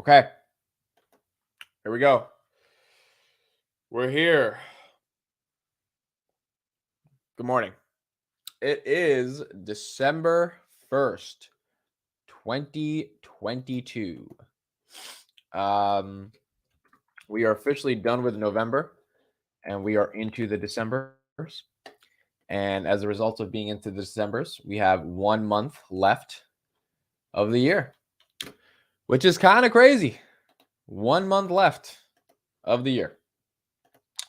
Okay. Here we go. We're here. Good morning. It is December 1st, 2022. We are officially done with November and we are into the Decembers. And as a result of being into the Decembers, we have 1 month left of the year, which is kind of crazy. 1 month left of the year.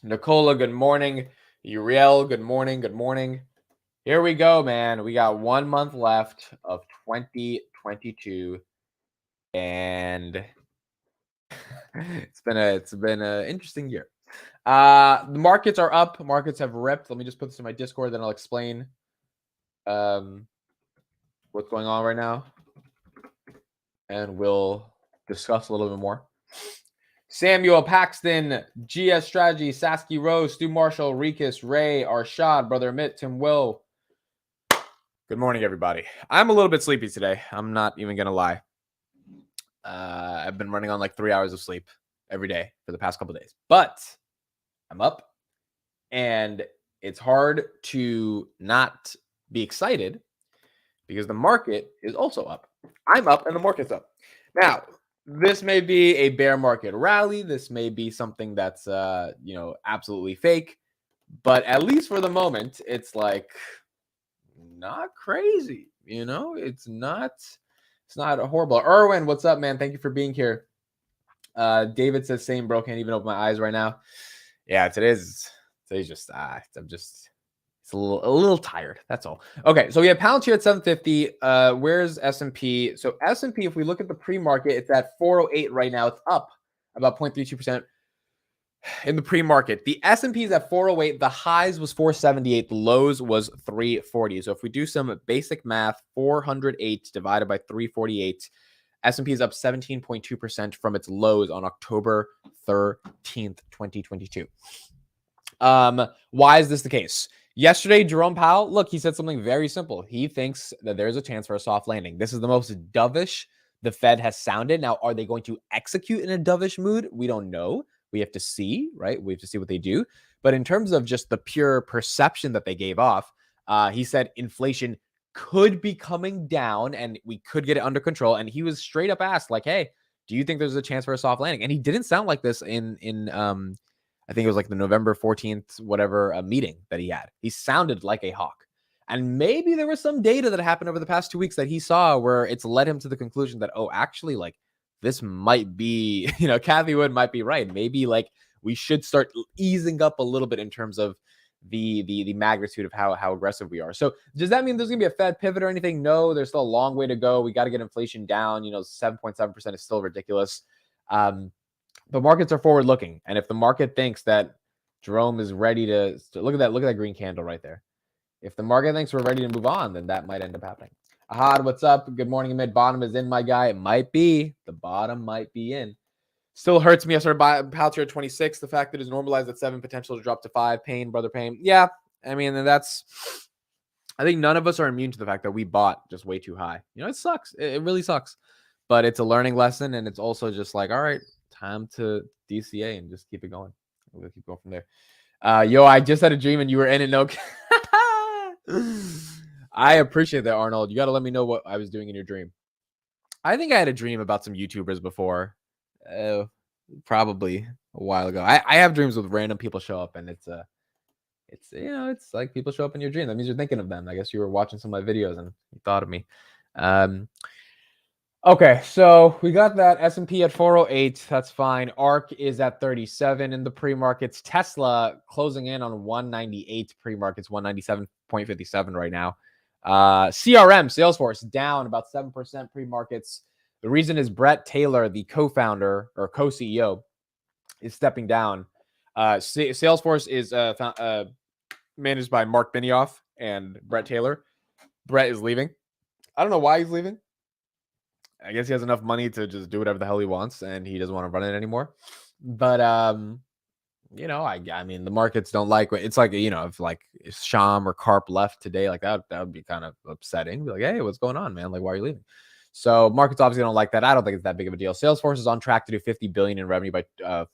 Nicola, good morning. Uriel, good morning. Good morning. Here we go, man. We got 1 month left of 2022, and it's been an interesting year. The markets are up. Markets have ripped. Let me just put this in my Discord, then I'll explain what's going on right now, and we'll discuss a little bit more. Samuel Paxton, GS Strategy, Sasky Rose, Stu Marshall, Rikus, Ray, Arshad, Brother Mitt, Tim Will. Good morning, everybody. I'm a little bit sleepy today. I'm not even going to lie. I've been running on like 3 hours of sleep every day for the past couple of days. But I'm up, and it's hard to not be excited because the market is also up. I'm up, and the market's up. Now, this may be a bear market rally. This may be something that's, absolutely fake. But at least for the moment, it's like not crazy. It's not horrible. Erwin, what's up, man? Thank you for being here. David says, same, bro. Can't even open my eyes right now. Yeah, today's just, it's a little tired. That's all. Okay, so we have Palantir at 750. Where's S&P? So S&P, if we look at the pre-market, it's at 408 right now. It's up about 0.32% in the pre-market. The S&P is at 408. The highs was 478. The lows was 340. So if we do some basic math, 408 divided by 348, S&P is up 17.2% from its lows on October 13th, 2022. Why is this the case? Yesterday, Jerome Powell, look, he said something very simple. He thinks that there's a chance for a soft landing. This is the most dovish the Fed has sounded. Now, are they going to execute in a dovish mood? We don't know. We have to see, right? We have to see what they do. But in terms of just the pure perception that they gave off, he said inflation could be coming down and we could get it under control. And he was straight up asked, like, hey, do you think there's a chance for a soft landing? And he didn't sound like this in I think it was like the November 14th, whatever meeting that he had. He sounded like a hawk. And maybe there was some data that happened over the past 2 weeks that he saw where it's led him to the conclusion that, oh, actually, like, this might be, Kathy Wood might be right. Maybe like we should start easing up a little bit in terms of the magnitude of how aggressive we are. So does that mean there's going to be a Fed pivot or anything? No, there's still a long way to go. We got to get inflation down. 7.7% is still ridiculous. But markets are forward looking. And if the market thinks that Jerome is ready to look at that green candle right there. If the market thinks we're ready to move on, then that might end up happening. Ahad, what's up? Good morning, Amid. Bottom is in, my guy. It might be. The bottom might be in. Still hurts me. I started buying Palantir at 26. The fact that it's normalized at 7, potential to drop to 5. Pain, brother, pain. Yeah. I mean, I think none of us are immune to the fact that we bought just way too high. It sucks. It really sucks. But it's a learning lesson. And it's also just like, all right, time to DCA and just keep it going. We'll keep going from there. Yo, I just had a dream and you were in it. No. I appreciate that, Arnold. You got to let me know what I was doing in your dream. I think I had a dream about some YouTubers before, probably a while ago. I have dreams with random people show up, and it's like people show up in your dream. That means you're thinking of them. I guess you were watching some of my videos and you thought of me. Okay, so we got that S&P at 408. That's fine. ARK is at 37 in the pre-markets. Tesla closing in on 198 pre-markets, 197.57 right now. CRM, Salesforce, down about 7% pre-markets. The reason is Brett Taylor, the co-founder or co-CEO, is stepping down. Salesforce is managed by Mark Benioff and Brett Taylor. Brett is leaving. I don't know why he's leaving. I guess he has enough money to just do whatever the hell he wants, and he doesn't want to run it anymore. But I mean, the markets don't like it. It's like, if Sham or Karp left today, like that would be kind of upsetting. Be like, hey, what's going on, man? Like, why are you leaving? So markets obviously don't like that. I don't think it's that big of a deal. Salesforce is on track to do 50 billion in revenue by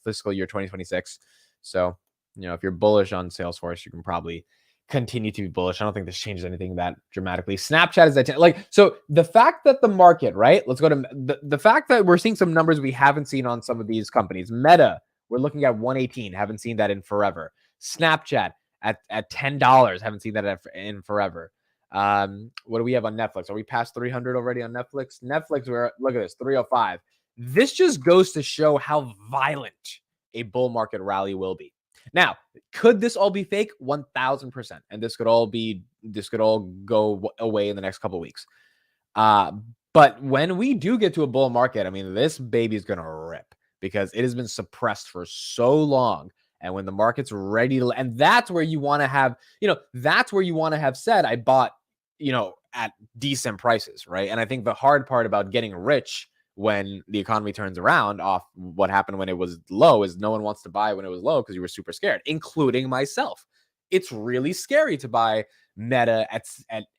fiscal year 2026. So, if you're bullish on Salesforce, you can probably continue to be bullish. I don't think this changes anything that dramatically. Snapchat is at so the fact that the market, right? Let's go to the fact that we're seeing some numbers we haven't seen on some of these companies. Meta, we're looking at 118, haven't seen that in forever. Snapchat at $10, haven't seen that in forever. What do we have on Netflix? Are we past 300 already on Netflix? Netflix, look at this, 305. This just goes to show how violent a bull market rally will be. Now, could this all be fake? 1000%. And this could all go away in the next couple of weeks. But when we do get to a bull market, I mean, this baby is going to rip because it has been suppressed for so long. And when the market's ready to, and that's where you want to have, that's where you want to have said, I bought, at decent prices, right? And I think the hard part about getting rich when the economy turns around off what happened when it was low is no one wants to buy when it was low because you were super scared, including myself. It's really scary to buy Meta at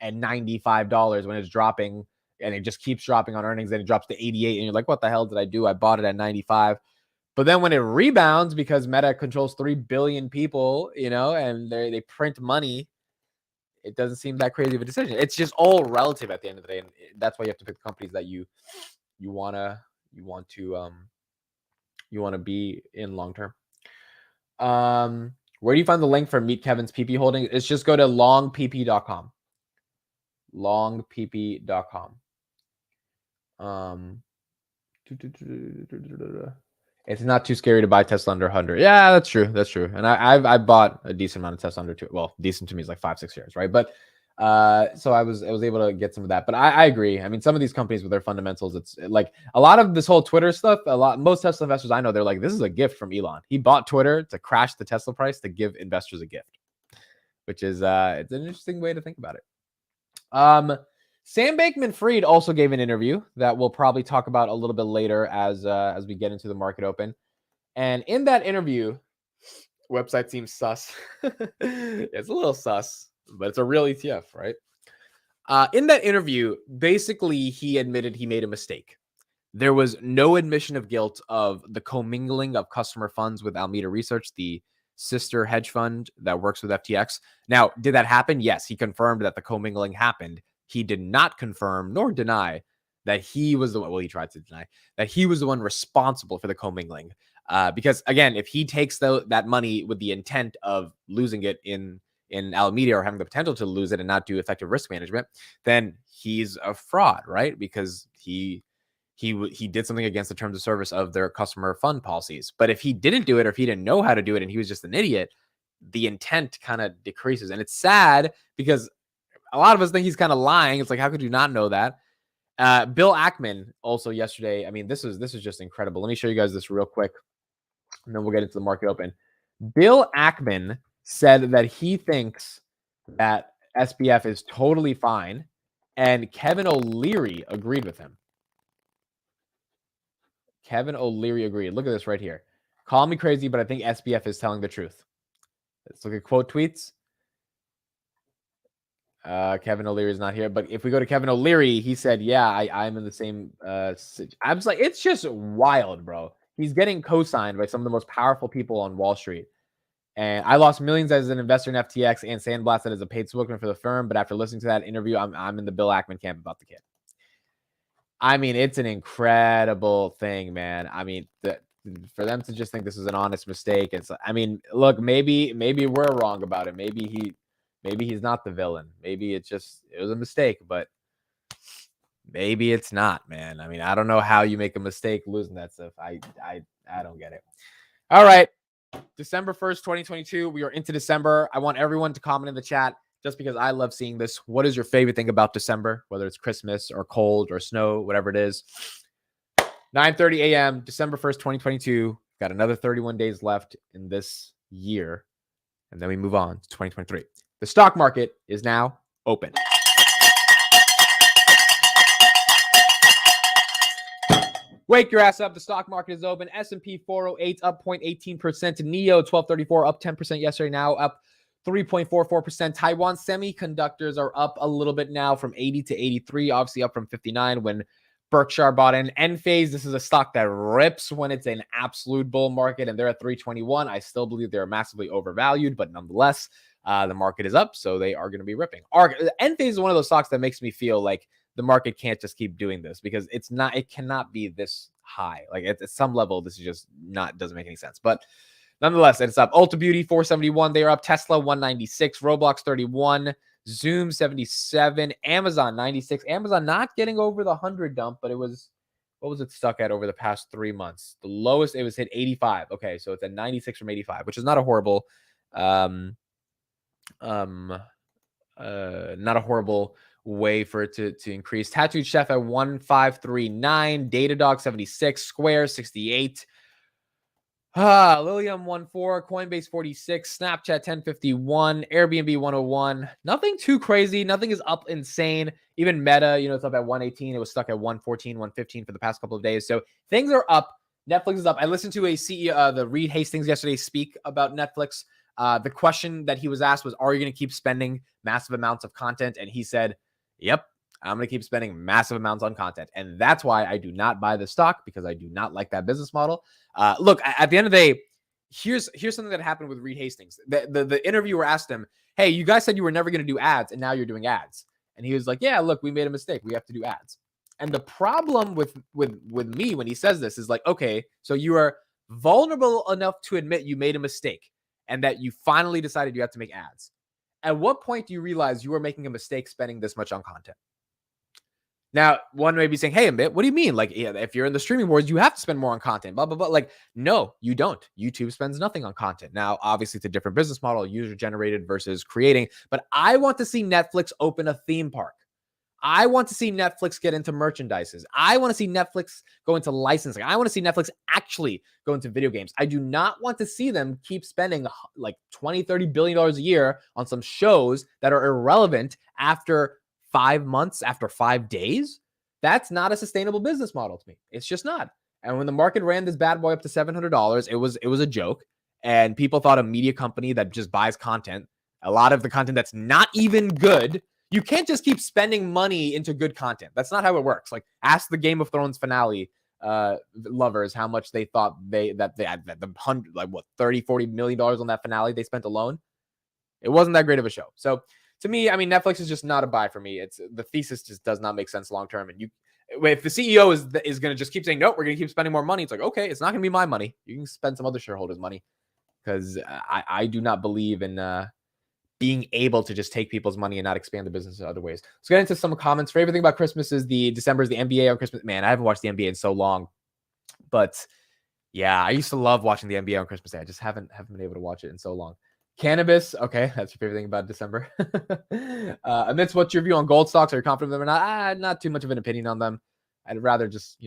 $95 when it's dropping, and it just keeps dropping on earnings, and it drops to 88, and you're like, what the hell did I do? I bought it at 95. But then when it rebounds because Meta controls 3 billion people, and they print money, it doesn't seem that crazy of a decision. It's just all relative at the end of the day, and that's why you have to pick companies that you want to be in long term. Where do you find the link for Meet Kevin's PP holding? It's just go to longpp.com. Longpp.com. It's not too scary to buy Tesla under 100. Yeah, that's true. That's true. And I bought a decent amount of Tesla under 2. Well, decent to me is like 5-6 shares, right? But so I was able to get some of that. But I agree. I mean, some of these companies with their fundamentals, it's like a lot of this whole Twitter stuff. Most Tesla investors I know, they're like, this is a gift from Elon. He bought Twitter to crash the Tesla price to give investors a gift, which is it's an interesting way to think about it. Sam Bankman-Fried also gave an interview that we'll probably talk about a little bit later as we get into the market open. And in that interview, website seems sus. It's a little sus, but it's a real ETF, right? In that interview, basically, he admitted he made a mistake. There was no admission of guilt of the commingling of customer funds with Alameda Research, the sister hedge fund that works with FTX. Now, did that happen? Yes, he confirmed that the commingling happened. He did not confirm nor deny that he was the one. Well, he tried to deny that he was the one responsible for the commingling. Because again, if he takes that money with the intent of losing it in Alameda or having the potential to lose it and not do effective risk management, then he's a fraud, right? Because he did something against the terms of service of their customer fund policies. But if he didn't do it, or if he didn't know how to do it and he was just an idiot, the intent kind of decreases. And it's sad because a lot of us think he's kind of lying. It's like, how could you not know that? Bill Ackman also yesterday. I mean, this is just incredible. Let me show you guys this real quick, and then we'll get into the market open. Bill Ackman said that he thinks that SBF is totally fine, and Kevin O'Leary agreed with him. Kevin O'Leary agreed. Look at this right here. Call me crazy, but I think SBF is telling the truth. Let's look at quote tweets. Kevin O'Leary is not here, but if we go to Kevin O'Leary, he said, yeah, I'm in the same I was like, it's just wild, bro. He's getting co-signed by some of the most powerful people on Wall Street. And I lost millions as an investor in FTX and sandblasted as a paid spokesman for the firm. But after listening to that interview, I'm in the Bill Ackman camp about the kid. I mean, it's an incredible thing, man. I mean, for them to just think this is an honest mistake. I mean, look, maybe we're wrong about it. Maybe he's not the villain. Maybe it was a mistake, but maybe it's not, man. I mean, I don't know how you make a mistake losing that stuff. I don't get it. All right. December 1st, 2022. We are into December. I want everyone to comment in the chat just because I love seeing this. What is your favorite thing about December? Whether it's Christmas or cold or snow, whatever it is. 9:30 a.m., December 1st, 2022. Got another 31 days left in this year. And then we move on to 2023. The stock market is now open. Wake your ass up. The stock market is open. S&P 408 up 0.18%. NEO 1234 up 10% yesterday, now up 3.44%. Taiwan semiconductors are up a little bit now from 80 to 83, obviously up from 59 when Berkshire bought in. Enphase, this is a stock that rips when it's an absolute bull market, and they're at 321. I still believe they're massively overvalued, but nonetheless, the market is up, so they are going to be ripping. Enphase is one of those stocks that makes me feel like the market can't just keep doing this, because it's not, it cannot be this high. Like at some level, this is just not, doesn't make any sense. But nonetheless, it's up. Ulta Beauty 471, they are up. Tesla 196, Roblox 31, Zoom 77, Amazon 96. Amazon not getting over the 100 dump, but it was, what was it stuck at over the past 3 months? The lowest it was hit 85. Okay, so it's at 96 from 85, which is not a horrible not a horrible way for it to increase. Tattooed Chef at 1539, Datadog 76, Square 68. Lilium 14, Coinbase 46, Snapchat 1051, Airbnb 101. Nothing too crazy. Nothing is up insane. Even Meta, you know, it's up at 118. It was stuck at 114, 115 for the past couple of days. So things are up. Netflix is up. I listened to a CEO, the Reed Hastings yesterday, speak about Netflix. The question that he was asked was, are you going to keep spending massive amounts of content? And he said, yep, I'm going to keep spending massive amounts on content. And that's why I do not buy the stock, because I do not like that business model. Look, at the end of the day, here's something that happened with Reed Hastings. The interviewer asked him, hey, you guys said you were never going to do ads, and now you're doing ads. And he was like, yeah, look, we made a mistake. We have to do ads. And the problem with me when he says this is like, okay, so you are vulnerable enough to admit you made a mistake and that you finally decided you have to make ads. At what point do you realize you are making a mistake spending this much on content? Now, one may be saying, hey, Amit, what do you mean? Like, yeah, if you're in the streaming wars, you have to spend more on content, blah, blah, blah. Like, no, you don't. YouTube spends nothing on content. Now, obviously, it's a different business model, user-generated versus creating. But I want to see Netflix open a theme park. I want to see Netflix get into merchandises. I want to see Netflix go into licensing. I want to see Netflix actually go into video games. I do not want to see them keep spending like $20-30 billion a year on some shows that are irrelevant after 5 months, after 5 days. That's not a sustainable business model to me. It's just not. And when the market ran this bad boy up to $700, it was a joke. And people thought a media company that just buys content, a lot of the content that's not even good, you can't just keep spending money into good content. That's not how it works. Like, ask the Game of Thrones finale lovers how much they thought they had the 100, like what, $30-40 million on that finale they spent alone. It wasn't that great of a show. So to me, I mean, Netflix is just not a buy for me. It's, the thesis just does not make sense long term. And if the CEO is going to just keep saying, nope, we're going to keep spending more money, it's like, okay, it's not going to be my money. You can spend some other shareholders' money, because I do not believe in being able to just take people's money and not expand the business in other ways. Let's get into some comments. Favorite thing about Christmas is December is the NBA on Christmas. Man, I haven't watched the NBA in so long, but yeah, I used to love watching the NBA on Christmas Day. I just haven't been able to watch it in so long. Cannabis, okay, that's your favorite thing about December. Amidst, what's your view on gold stocks? Are you confident in them or not? Not too much of an opinion on them. I'd rather just,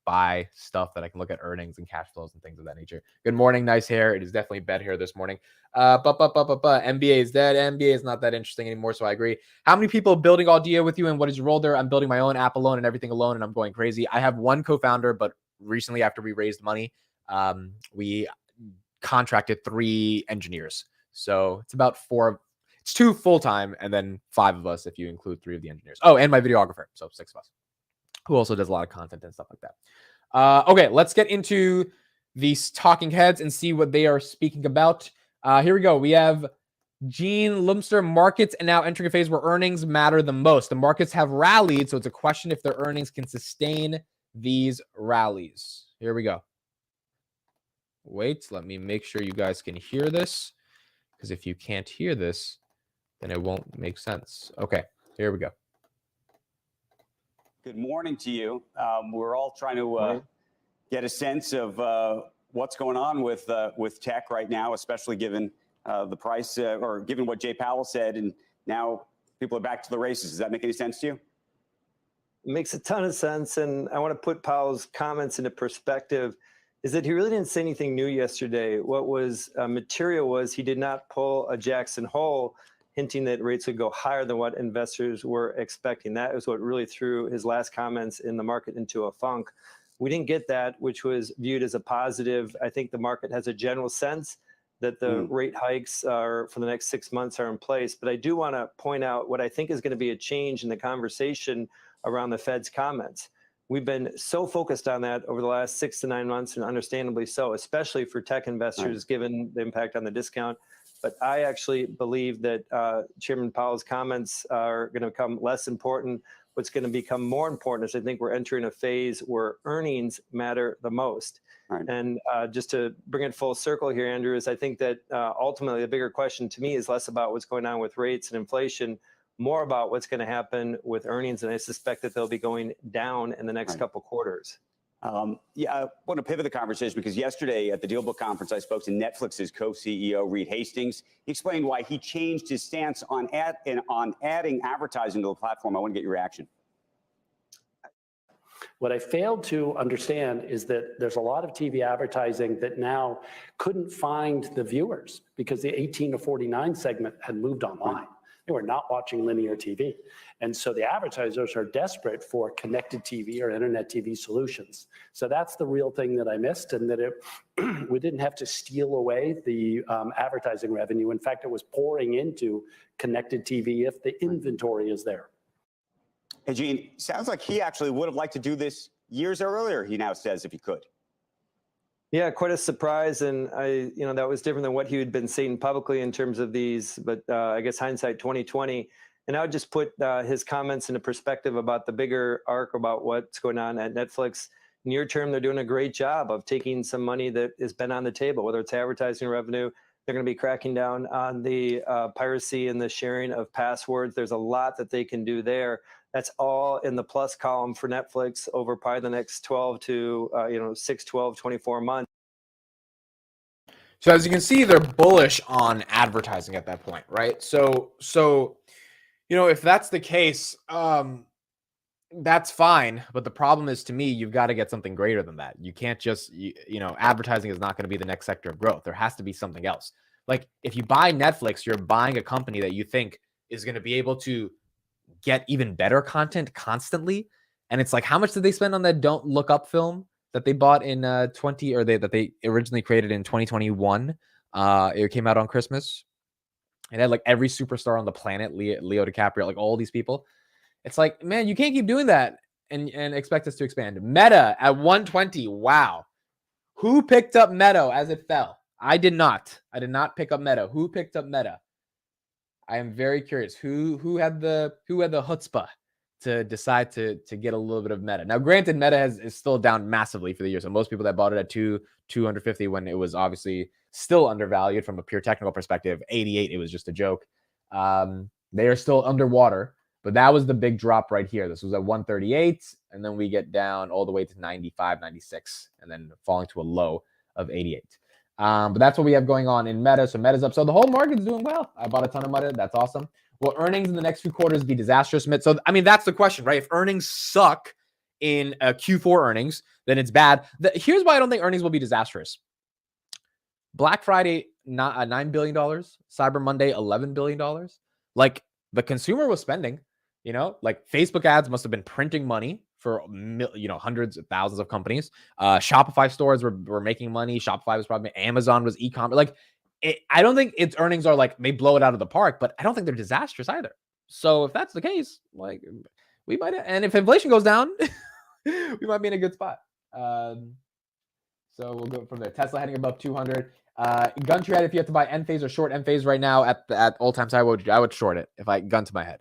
buy stuff that I can look at earnings and cash flows and things of that nature. Good morning, nice hair. It is definitely bed hair this morning. NBA is dead. NBA is not that interesting anymore, so I agree. How many people building Aldea with you, and what is your role there? I'm building my own app alone and everything alone, and I'm going crazy. I have one co-founder, but recently after we raised money, we contracted 3 engineers. So it's about 4. It's 2 full-time and then 5 of us if you include 3 of the engineers. Oh, and my videographer. So 6 of us, who also does a lot of content and stuff like that. Okay, let's get into these talking heads and see what they are speaking about. Here we go. We have Gene Lumster. Markets and now entering a phase where earnings matter the most. The markets have rallied, so it's a question if their earnings can sustain these rallies. Here we go. Wait, let me make sure you guys can hear this, because if you can't hear this, then it won't make sense. Okay, here we go. Good morning to you. We're all trying to get a sense of what's going on with tech right now, especially given the price or given what Jay Powell said, and now people are back to the races. Does that make any sense to you? It makes a ton of sense, and I want to put Powell's comments into perspective. Is that he really didn't say anything new yesterday. What was material was he did not pull a Jackson Hole, hinting that rates would go higher than what investors were expecting. That is what really threw his last comments in the market into a funk. We didn't get that, which was viewed as a positive. I think the market has a general sense that the rate hikes are for the next 6 months are in place. But I do want to point out what I think is going to be a change in the conversation around the Fed's comments. We've been so focused on that over the last 6 to 9 months, and understandably so, especially for tech investors, given the impact on the discount. But I actually believe that Chairman Powell's comments are going to become less important. What's going to become more important is I think we're entering a phase where earnings matter the most. Right. And just to bring it full circle here, Andrew, is I think that ultimately the bigger question to me is less about what's going on with rates and inflation, more about what's going to happen with earnings. And I suspect that they'll be going down in the next couple quarters. Yeah, I want to pivot the conversation because yesterday at the DealBook conference, I spoke to Netflix's co-CEO, Reed Hastings. He explained why he changed his stance on adding advertising to the platform. I want to get your reaction. What I failed to understand is that there's a lot of TV advertising that now couldn't find the viewers because the 18 to 49 segment had moved online. They were not watching linear TV. And so the advertisers are desperate for connected TV or internet TV solutions. So that's the real thing that I missed, and that we didn't have to steal away the advertising revenue. In fact, it was pouring into connected TV if the inventory is there. Hey, Gene, sounds like he actually would have liked to do this years earlier, he now says, if he could. Yeah, quite a surprise. And that was different than what he had been saying publicly in terms of these, but I guess hindsight 2020. And I would just put his comments into perspective about the bigger arc about what's going on at Netflix. Near term, they're doing a great job of taking some money that has been on the table, whether it's advertising revenue. They're going to be cracking down on the piracy and the sharing of passwords. There's a lot that they can do there. That's all in the plus column for Netflix over probably the next 12 to 6, 12, 24 months. So as you can see, they're bullish on advertising at that point, right? So if that's the case, that's fine. But the problem is, to me, you've got to get something greater than that. You can't just, advertising is not going to be the next sector of growth. There has to be something else. Like if you buy Netflix, you're buying a company that you think is going to be able to get even better content constantly. And it's like, how much did they spend on that Don't Look Up film that they bought in that they originally created in 2021? It came out on Christmas. It had like every superstar on the planet, Leo DiCaprio, like all these people. It's like, man, you can't keep doing that and expect us to expand. Meta at 120. Wow. Who picked up Meta as it fell? I did not. I did not pick up Meta. Who picked up Meta? I am very curious. Who had the chutzpah to decide to get a little bit of Meta? Now, granted, Meta is still down massively for the year. So most people that bought it at 250 when it was obviously still undervalued from a pure technical perspective, 88, it was just a joke. They are still underwater, but that was the big drop right here. This was at 138, and then we get down all the way to 95, 96, and then falling to a low of 88. But that's what we have going on in Meta. So Meta's up. So the whole market's doing well. I bought a ton of Meta. That's awesome. Will earnings in the next few quarters be disastrous? So, I mean, that's the question, right? If earnings suck in Q4 earnings, then it's bad. Here's why I don't think earnings will be disastrous. Black Friday, $9 billion. Cyber Monday, $11 billion. Like the consumer was spending, like Facebook ads must have been printing money for hundreds of thousands of companies. Shopify stores were making money. Shopify was probably, Amazon was e-commerce. Like I don't think its earnings are like they blow it out of the park, but I don't think they're disastrous either. So if that's the case, like we might, and if inflation goes down, we might be in a good spot. So we'll go from there. Tesla heading above 200. Gun to your head, if you have to buy Enphase or short Enphase right now at all-time high, I would short it if I gun to my head.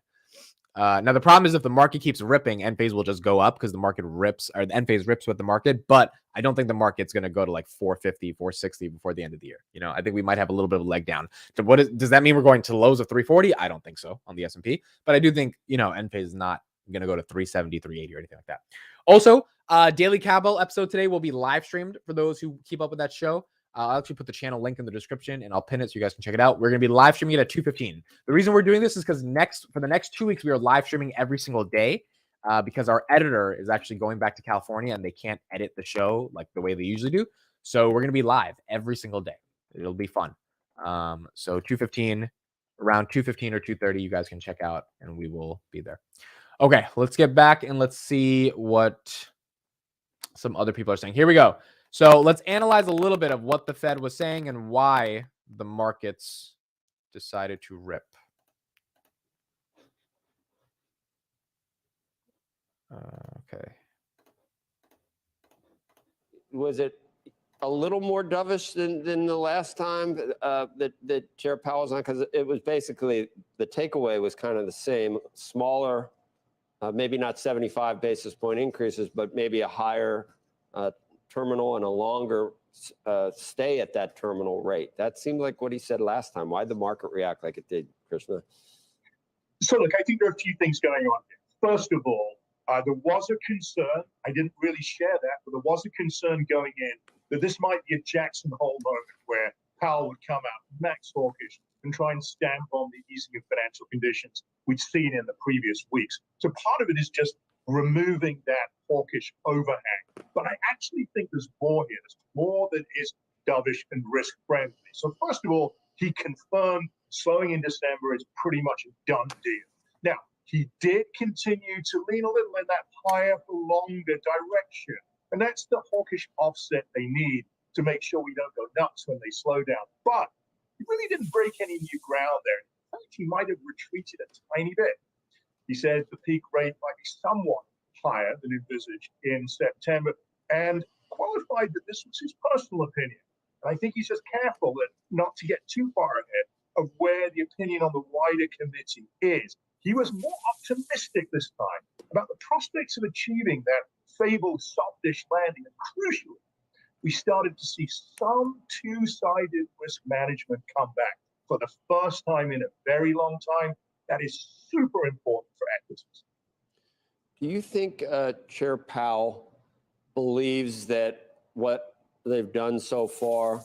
Now the problem is if the market keeps ripping, Enphase will just go up because the market rips, or the Enphase rips with the market. But I don't think the market's going to go to like 450, 460 before the end of the year. I think we might have a little bit of a leg down. So does that mean we're going to lows of 340? I don't think so on the S&P, but I do think Enphase is not going to go to 370, 380 or anything like that. Also, Daily Cowbell episode today will be live streamed for those who keep up with that show. I'll actually put the channel link in the description and I'll pin it so you guys can check it out. We're going to be live streaming it at 2:15. The reason we're doing this is because for the next 2 weeks, we are live streaming every single day because our editor is actually going back to California and they can't edit the show like the way they usually do. So we're going to be live every single day. It'll be fun. So 2:15, around 2:15 or 2:30, you guys can check out and we will be there. Okay, let's get back and let's see what some other people are saying. Here we go. So let's analyze a little bit of what the Fed was saying and why the markets decided to rip. Okay. was it a little more dovish than the last time that Chair Powell was on? Because it was basically, the takeaway was kind of the same, smaller, maybe not 75 basis point increases, but maybe a higher terminal and a longer stay at that terminal rate. That seemed like what he said last time. Why'd the market react like it did, Krishna? So look, I think there are a few things going on here. First of all, there was a concern. I didn't really share that, but there was a concern going in that this might be a Jackson Hole moment where Powell would come out, max hawkish, and try and stamp on the easing of financial conditions we'd seen in the previous weeks. So part of it is just removing that hawkish overhang. But I actually think there's more here. There's more that is dovish and risk friendly. So first of all, he confirmed slowing in December is pretty much a done deal. Now, he did continue to lean a little in that higher for longer direction. And that's the hawkish offset they need to make sure we don't go nuts when they slow down. But he really didn't break any new ground there. In fact, he might have retreated a tiny bit. He said the peak rate might be somewhat higher than envisaged in September and qualified that this was his personal opinion. And I think he's just careful that not to get too far ahead of where the opinion on the wider committee is. He was more optimistic this time about the prospects of achieving that fabled softish landing. And crucially, we started to see some two-sided risk management come back for the first time in a very long time. That is super important for equities. Do you think Chair Powell believes that what they've done so far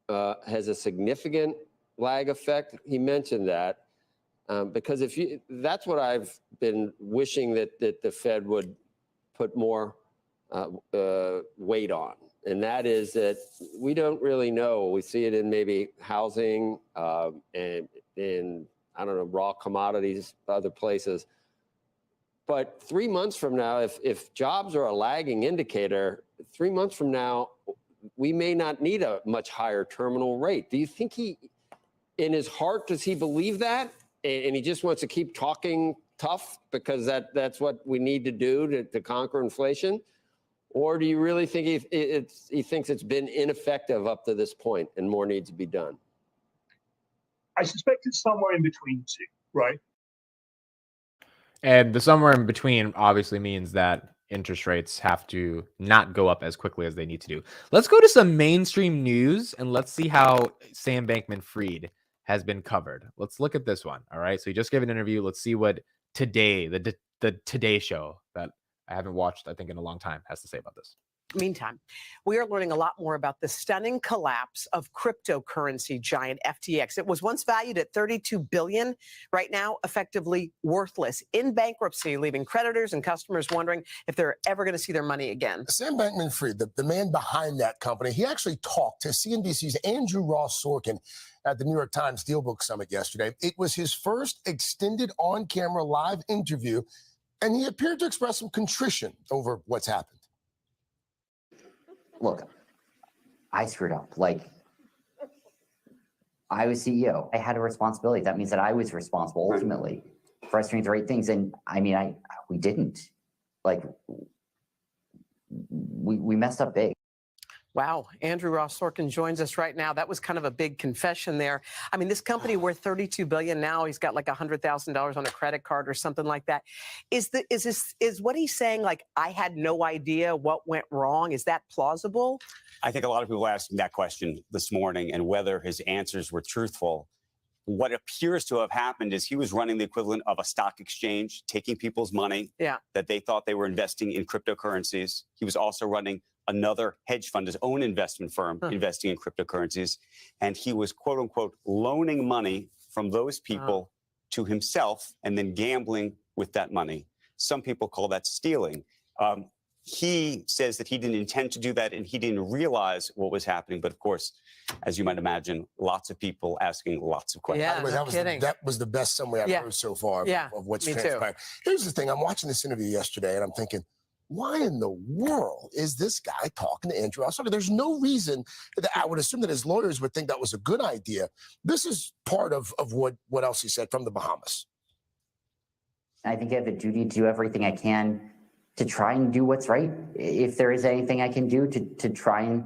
has a significant lag effect? He mentioned that because that's what I've been wishing that the Fed would put more weight on. And that is that we don't really know. We see it in maybe housing and in, I don't know, raw commodities, other places. But 3 months from now, if jobs are a lagging indicator, 3 months from now, we may not need a much higher terminal rate. Do you think in his heart, does he believe that? And he just wants to keep talking tough because that's what we need to do to conquer inflation? Or do you really think he thinks it's been ineffective up to this point and more needs to be done? I suspect it's somewhere in between two, right? And the somewhere in between obviously means that interest rates have to not go up as quickly as they need to do. Let's go to some mainstream news and let's see how Sam Bankman-Fried has been covered. Let's look at this one. All right. So he just gave an interview. Let's see what Today, the Today Show that I haven't watched, I think, in a long time, has to say about this. Meantime, we are learning a lot more about the stunning collapse of cryptocurrency giant FTX. It was once valued at $32 billion, right now effectively worthless, in bankruptcy, leaving creditors and customers wondering if they're ever going to see their money again. Sam Bankman-Fried, the man behind that company, he actually talked to CNBC's Andrew Ross Sorkin at the New York Times Dealbook Summit yesterday. It was his first extended on-camera live interview, and he appeared to express some contrition over what's happened. Look, I screwed up. Like, I was CEO. I had a responsibility. That means that I was responsible ultimately for us doing the right things. And I mean, we didn't. Like, we messed up big. Wow. Andrew Ross Sorkin joins us right now. That was kind of a big confession there. I mean, this company worth $32 billion now. He's got like $100,000 on a credit card or something like that. Is what he's saying, like, I had no idea what went wrong? Is that plausible? I think a lot of people asking that question this morning and whether his answers were truthful. What appears to have happened is he was running the equivalent of a stock exchange, taking people's money that they thought they were investing in cryptocurrencies. He was also running another hedge fund, his own investment firm, investing in cryptocurrencies. And he was, quote unquote, loaning money from those people to himself and then gambling with that money. Some people call that stealing. He says that he didn't intend to do that and he didn't realize what was happening. But of course, as you might imagine, lots of people asking lots of questions. Yeah, that was the best summary I've heard so far of what's transpired. Here's the thing. I'm watching this interview yesterday and I'm thinking, why in the world is this guy talking to Andrew Ross Sorkin? There's no reason that I would assume that his lawyers would think that was a good idea. This is part of what else he said from the Bahamas. I think I have a duty to do everything I can try and do what's right. If there is anything I can do to try and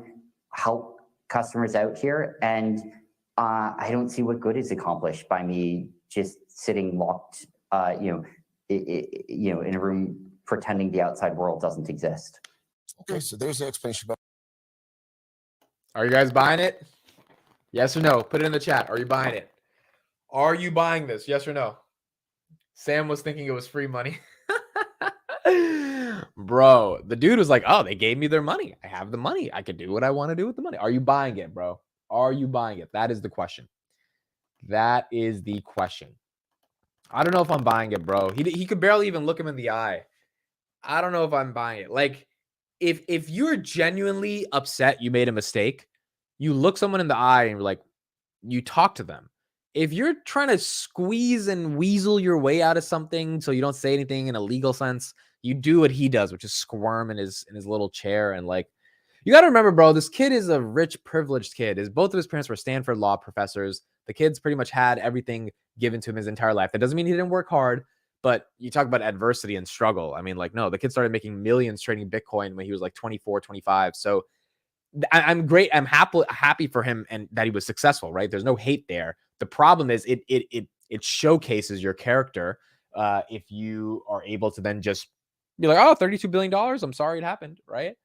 help customers out here, and I don't see what good is accomplished by me just sitting locked, in a room pretending the outside world doesn't exist. Okay, so there's the explanation about. Are you guys buying it? Yes or no? Put it in the chat. Are you buying it? Are you buying this? Yes or no? Sam was thinking it was free money. Bro, the dude was like, oh, they gave me their money. I have the money. I could do what I want to do with the money. Are you buying it, bro? Are you buying it? That is the question. That is the question. I don't know if I'm buying it, bro. He could barely even look him in the eye. I don't know if I'm buying it. Like, if you're genuinely upset you made a mistake, you look someone in the eye and you're like, you talk to them. If you're trying to squeeze and weasel your way out of something so you don't say anything in a legal sense, you do what he does, which is squirm in his little chair. And like, you got to remember, bro, this kid is a rich, privileged kid. Both of his parents were Stanford law professors. The kid's pretty much had everything given to him his entire life. That doesn't mean he didn't work hard, but you talk about adversity and struggle. I mean, like, no, the kid started making millions trading Bitcoin when he was like 24, 25. So I'm great. I'm happy for him and that he was successful, right? There's no hate there. The problem is it showcases your character if you are able to then just be like, oh, $32 billion. I'm sorry it happened, right?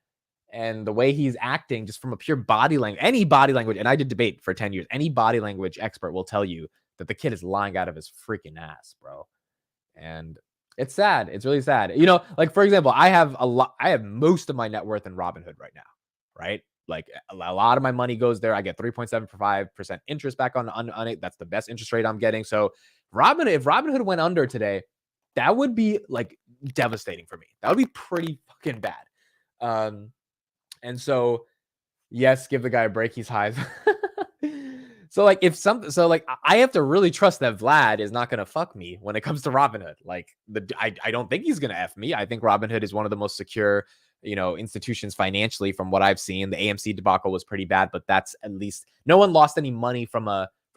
And the way he's acting just from a pure body language, any body language, and I did debate for 10 years, any body language expert will tell you that the kid is lying out of his freaking ass, bro. And it's sad. It's really sad. You know, like, for example, I have most of my net worth in Robinhood right now, right? Like, a lot of my money goes there. I get 3.75% interest back on it. That's the best interest rate I'm getting. So if Robinhood went under today, that would be like devastating for me. That would be pretty fucking bad. And so, yes, give the guy a break. He's high. So like, I have to really trust that Vlad is not going to fuck me when it comes to Robinhood. Like, I don't think he's going to F me. I think Robinhood is one of the most secure, institutions financially from what I've seen. The AMC debacle was pretty bad, but that's at least no one lost any money from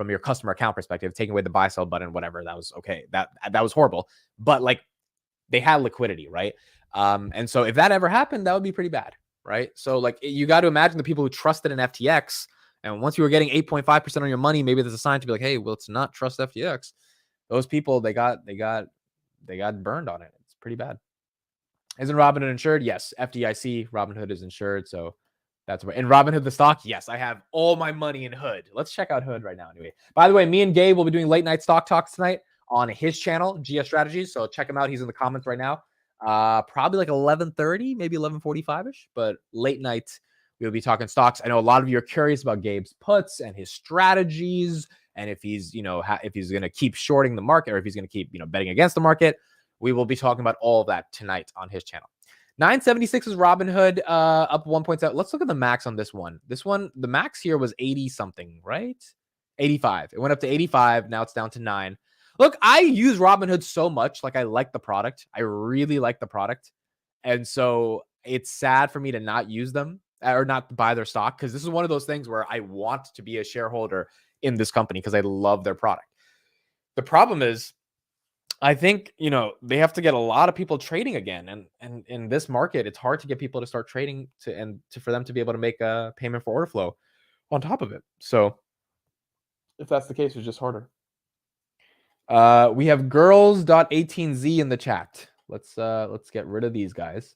your customer account perspective, taking away the buy sell button, whatever. That was okay. That was horrible, but like, they had liquidity, right? And so if that ever happened, that would be pretty bad. Right. So like, you got to imagine the people who trusted in FTX. And once you were getting 8.5% on your money, maybe there's a sign to be like, hey, well, let's not trust FTX. Those people, they got burned on it. It's pretty bad. Isn't Robinhood insured? Yes. FDIC, Robinhood is insured. So that's where. And Robinhood, the stock, yes, I have all my money in Hood. Let's check out Hood right now. Anyway, by the way, me and Gabe will be doing late night stock talks tonight on his channel, GS Strategies. So check him out. He's in the comments right now. Probably like 11:30, maybe 11:45ish, but late night we'll be talking stocks. I know a lot of you are curious about Gabe's puts and his strategies, and if he's, if he's going to keep shorting the market or if he's going to keep, betting against the market. We will be talking about all of that tonight on his channel. 976 is Robinhood, up 1.7. Let's look at the max on this one. This one, the max here was 80 something, right? 85. It went up to 85. Now it's down to 9. Look, I use Robinhood so much. Like, I like the product. I really like the product. And so it's sad for me to not use them or not buy their stock, because this is one of those things where I want to be a shareholder in this company because I love their product. The problem is, I think, they have to get a lot of people trading again. And in this market, it's hard to get people to start trading for them to be able to make a payment for order flow on top of it. So if that's the case, it's just harder. We have girls.18z in the chat. Let's get rid of these guys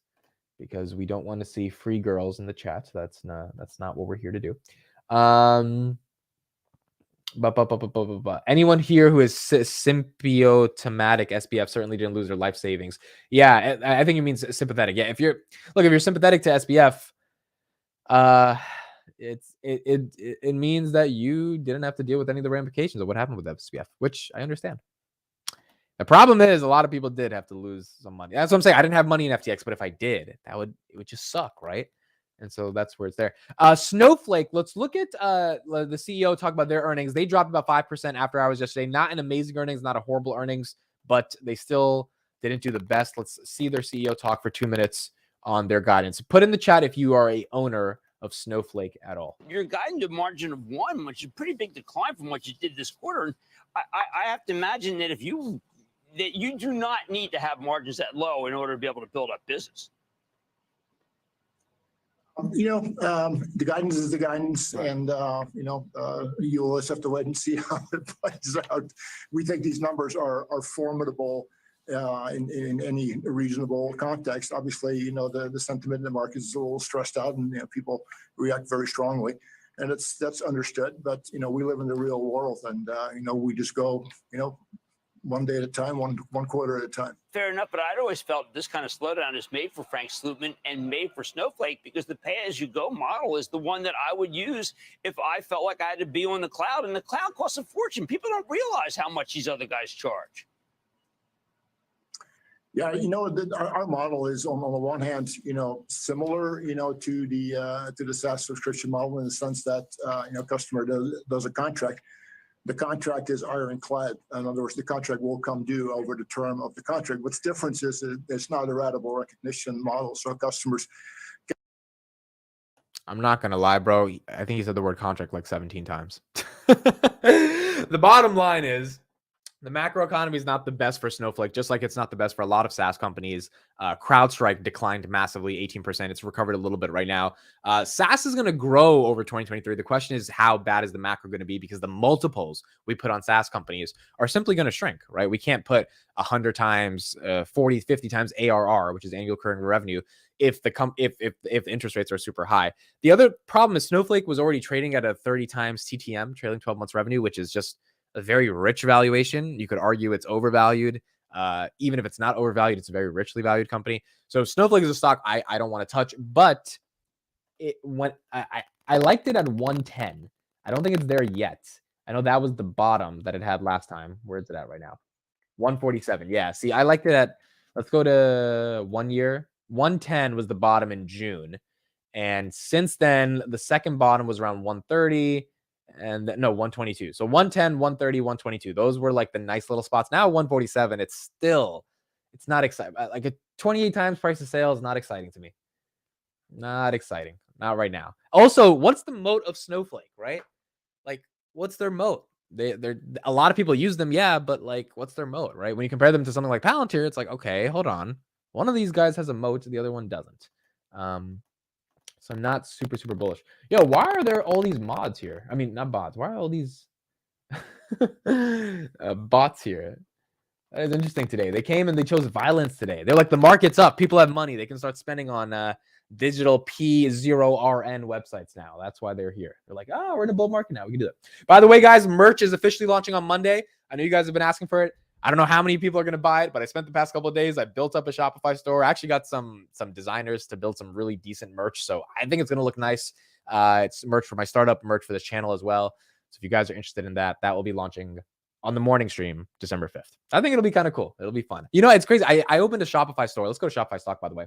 because we don't want to see free girls in the chat. That's not what we're here to do. Anyone here who is symptomatic SPF certainly didn't lose their life savings. Yeah, I think it means sympathetic. Yeah, if you're sympathetic to SPF, it means that you didn't have to deal with any of the ramifications of what happened with SPF, which I understand. The problem is a lot of people did have to lose some money. That's what I'm saying. I didn't have money in FTX, but if I did, it would just suck, right? And so that's where it's there. Snowflake, let's look at the CEO talk about their earnings. They dropped about 5% after hours yesterday. Not an amazing earnings, not a horrible earnings, but they still didn't do the best. Let's see their CEO talk for 2 minutes on their guidance. Put in the chat if you are a owner of Snowflake at all. You're guiding to margin of 1, which is a pretty big decline from what you did this quarter. I have to imagine that if you that you do not need to have margins that low in order to be able to build up business. The guidance is the guidance, Right. and you'll just have to wait and see how it plays out. We think these numbers are formidable in any reasonable context. Obviously, the sentiment in the market is a little stressed out, and people react very strongly, and that's understood. But we live in the real world, and we just go one day at a time, one quarter at a time. Fair enough, but I'd always felt this kind of slowdown is made for Frank Slootman and made for Snowflake, because the pay-as-you-go model is the one that I would use if I felt like I had to be on the cloud, and the cloud costs a fortune. People don't realize how much these other guys charge. Yeah, our model is on the one hand, similar, to the SaaS subscription model in the sense that customer does a contract. The contract is ironclad. In other words, the contract will come due over the term of the contract. What's different is it's not a ratable recognition model. So customers. I'm not going to lie, bro. I think he said the word contract like 17 times. The bottom line is the macro economy is not the best for Snowflake, just like it's not the best for a lot of SaaS companies. CrowdStrike declined massively, 18%. It's recovered a little bit right now. SaaS is going to grow over 2023. The question is, how bad is the macro going to be? Because the multiples we put on SaaS companies are simply going to shrink, right? We can't put 100 times, 40, 50 times ARR, which is annual recurring revenue, if interest rates are super high. The other problem is Snowflake was already trading at a 30 times TTM, trailing 12 months revenue, which is just a very rich valuation. You could argue it's overvalued. Even if it's not overvalued, it's a very richly valued company. So Snowflake is a stock I don't want to touch, but I liked it at 110. I don't think it's there yet. I know that was the bottom that it had last time. Where is it at right now? 147. Yeah. See, I liked it at, let's go to 1 year. 110 was the bottom in June. And since then, the second bottom was around 130. And no, 122. So 110, 130, 122. Those were like the nice little spots. Now 147, it's not exciting. Like a 28 times price to sales, not exciting to me. Not exciting. Not right now. Also, what's the moat of Snowflake, right? Like, what's their moat? They're a lot of people use them, yeah, but like, what's their moat, right? When you compare them to something like Palantir, it's like, okay, hold on. One of these guys has a moat, the other one doesn't. So I'm not super bullish. Yo, why are there all these mods here? I mean, not bots. Why are all these bots here? That is interesting today. They came and they chose violence today. They're like, the market's up. People have money. They can start spending on digital P0RN websites now. That's why they're here. They're like, oh, we're in a bull market now. We can do that. By the way, guys, merch is officially launching on Monday. I know you guys have been asking for it. I don't know how many people are going to buy it, but I spent the past couple of days. I built up a Shopify store. I actually got some designers to build some really decent merch. So I think it's going to look nice. It's merch for my startup, merch for this channel as well. So if you guys are interested in that, that will be launching on the morning stream, December 5th. I think it'll be kind of cool. It'll be fun. You know, it's crazy. I opened a Shopify store. Let's go to Shopify stock, by the way.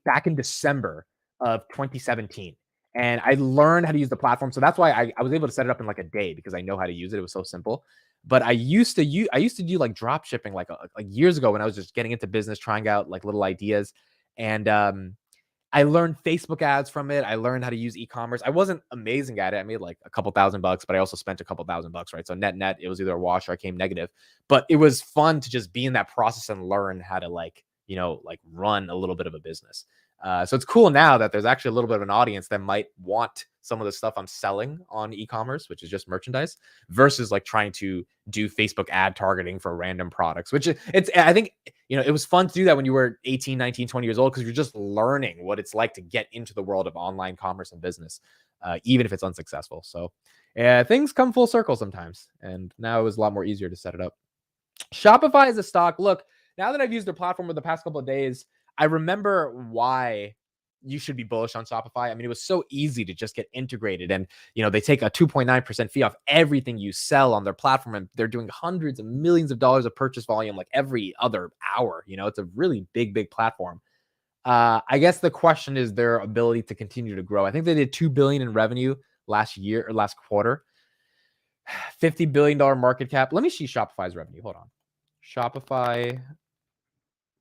Back in December of 2017. And I learned how to use the platform. So that's why I was able to set it up in like a day, because I know how to use it. It was so simple. But I used to do like drop shipping like years ago when I was just getting into business, trying out like little ideas. And I learned Facebook ads from it. I learned how to use e-commerce. I wasn't amazing at it. I made like a couple $1,000, but I also spent a couple $1,000, right? So net, it was either a wash or I came negative. But it was fun to just be in that process and learn how to like run a little bit of a business. So it's cool now that there's actually a little bit of an audience that might want some of the stuff I'm selling on e-commerce, which is just merchandise, versus like trying to do Facebook ad targeting for random products, which I think, it was fun to do that when you were 18, 19, 20 years old, because you're just learning what it's like to get into the world of online commerce and business, even if it's unsuccessful. So yeah, things come full circle sometimes. And now it was a lot more easier to set it up. Shopify is a stock. Look, now that I've used their platform for the past couple of days, I remember why you should be bullish on Shopify. I mean, it was so easy to just get integrated, and they take a 2.9% fee off everything you sell on their platform, and they're doing hundreds of millions of dollars of purchase volume like every other hour. It's a really big platform. I guess the question is their ability to continue to grow. I think they did $2 billion in revenue last year or last quarter, $50 billion market cap. Let me see Shopify's revenue. Hold on. Shopify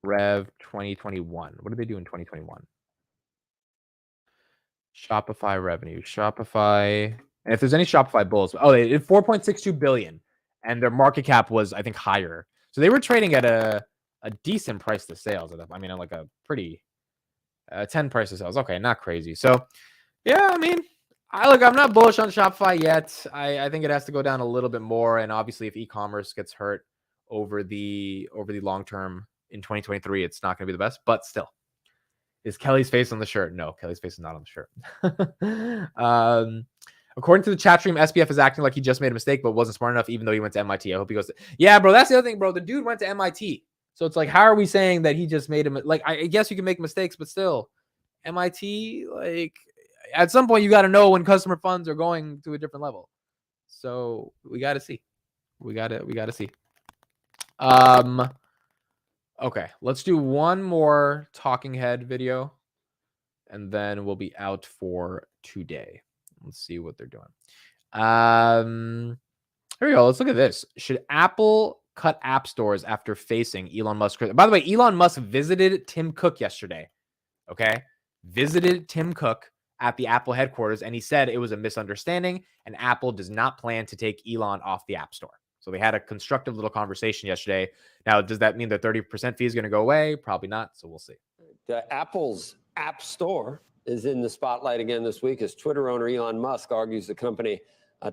Rev 2021. What did they do in 2021? Shopify revenue. Shopify. And if there's any Shopify bulls, they did 4.62 billion, and their market cap was, I think, higher. So they were trading at a decent price to sales. I mean, like a pretty 10 price to sales. Okay, not crazy. So yeah, I mean, I'm not bullish on Shopify yet. I think it has to go down a little bit more. And obviously, if e-commerce gets hurt over the long term in 2023, it's not going to be the best. But still, is Kelly's face on the shirt? No, Kelly's face is not on the shirt. According to the chat stream, SBF is acting like he just made a mistake, but wasn't smart enough, even though he went to MIT. I hope he goes. Yeah, bro, that's the other thing, bro. The dude went to MIT, so it's like, how are we saying that he just made him? Like, I guess you can make mistakes, but still, MIT, like, at some point you got to know when customer funds are going to a different level. So we got to see. We got to see. Okay, let's do one more talking head video, and then we'll be out for today. Let's see what they're doing. Here we go. Let's look at this. Should Apple cut app stores after facing Elon Musk? By the way, Elon Musk visited Tim Cook yesterday. Okay, visited Tim Cook at the Apple headquarters, and he said it was a misunderstanding, and Apple does not plan to take Elon off the App Store. So they had a constructive little conversation yesterday. Now, does that mean the 30% fee is going to go away? Probably not. So we'll see. Apple's App Store is in the spotlight again this week as Twitter owner Elon Musk argues the company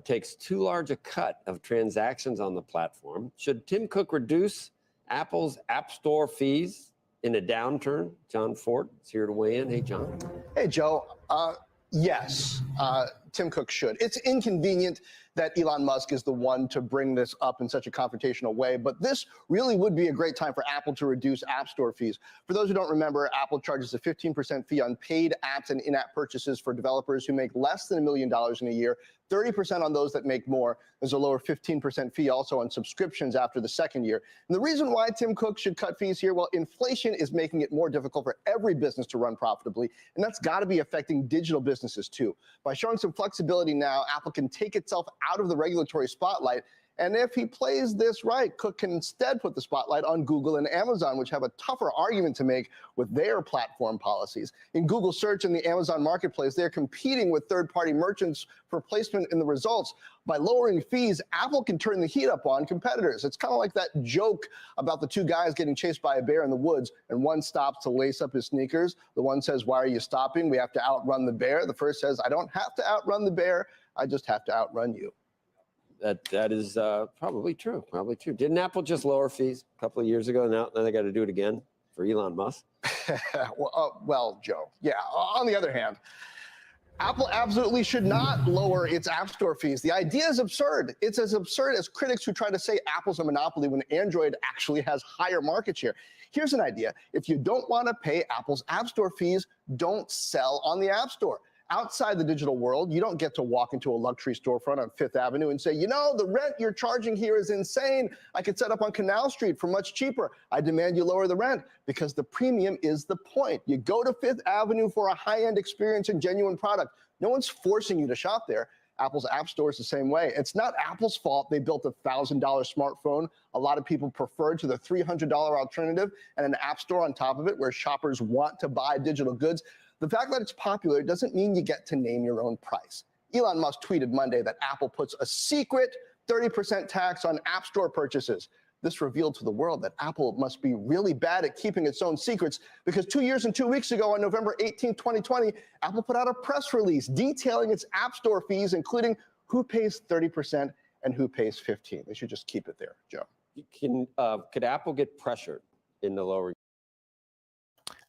takes too large a cut of transactions on the platform. Should Tim Cook reduce Apple's App Store fees in a downturn? John Ford is here to weigh in. Hey, John. Hey, Joe. Yes, Tim Cook should. It's inconvenient that Elon Musk is the one to bring this up in such a confrontational way, but this really would be a great time for Apple to reduce App Store fees. For those who don't remember, Apple charges a 15% fee on paid apps and in-app purchases for developers who make less than $1 million in a year, 30% on those that make more. There's a lower 15% fee also on subscriptions after the second year. And the reason why Tim Cook should cut fees here, well, inflation is making it more difficult for every business to run profitably, and that's got to be affecting digital businesses too. By showing some flexibility now, Apple can take itself out of the regulatory spotlight. And if he plays this right, Cook can instead put the spotlight on Google and Amazon, which have a tougher argument to make with their platform policies. In Google Search and the Amazon Marketplace, they're competing with third-party merchants for placement in the results. By lowering fees, Apple can turn the heat up on competitors. It's kind of like that joke about the two guys getting chased by a bear in the woods, and one stops to lace up his sneakers. The one says, "Why are you stopping? We have to outrun the bear." The first says, "I don't have to outrun the bear. I just have to outrun you." That is probably true. Probably true. Didn't Apple just lower fees a couple of years ago? Now they got to do it again for Elon Musk. Well, Joe, yeah. On the other hand, Apple absolutely should not lower its App Store fees. The idea is absurd. It's as absurd as critics who try to say Apple's a monopoly when Android actually has higher market share. Here's an idea. If you don't want to pay Apple's App Store fees, don't sell on the App Store. Outside the digital world, you don't get to walk into a luxury storefront on Fifth Avenue and say, you know, the rent you're charging here is insane. I could set up on Canal Street for much cheaper. I demand you lower the rent, because the premium is the point. You go to Fifth Avenue for a high-end experience and genuine product. No one's forcing you to shop there. Apple's App Store is the same way. It's not Apple's fault they built a $1,000 smartphone a lot of people prefer to the $300 alternative and an App Store on top of it where shoppers want to buy digital goods. The fact that it's popular doesn't mean you get to name your own price. Elon Musk tweeted Monday that Apple puts a secret 30% tax on App Store purchases. This revealed to the world that Apple must be really bad at keeping its own secrets, because 2 years and 2 weeks ago, on November 18, 2020, Apple put out a press release detailing its App Store fees, including who pays 30% and who pays 15%. They should just keep it there, Joe. Could Apple get pressured in the lower?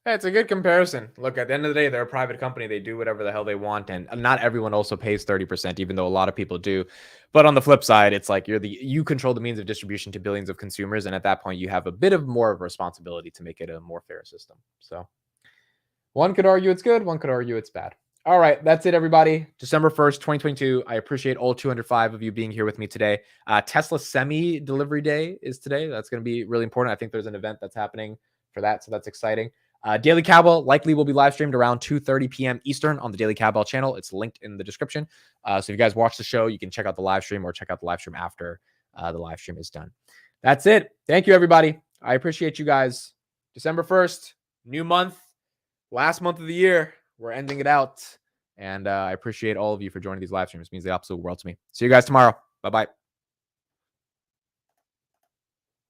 Yeah, it's a good comparison. Look, at the end of the day, they're a private company. They do whatever the hell they want, and not everyone also pays 30%, even though a lot of people do. But on the flip side, it's like you control the means of distribution to billions of consumers, and at that point, you have a bit of more of a responsibility to make it a more fair system. So one could argue it's good, one could argue it's bad. All right, that's it, everybody. December 1st, 2022. I appreciate all 205 of you being here with me today. Tesla Semi Delivery Day is today. That's going to be really important. I think there's an event that's happening for that, so that's exciting. Daily Cowbell likely will be live streamed around 2:30 p.m. Eastern on the Daily Cowbell channel. It's linked in the description. So if you guys watch the show, you can check out the live stream or check out the live stream after the live stream is done. That's it. Thank you, everybody. I appreciate you guys. December 1st, new month, last month of the year. We're ending it out. And I appreciate all of you for joining these live streams. It means the absolute world to me. See you guys tomorrow. Bye-bye.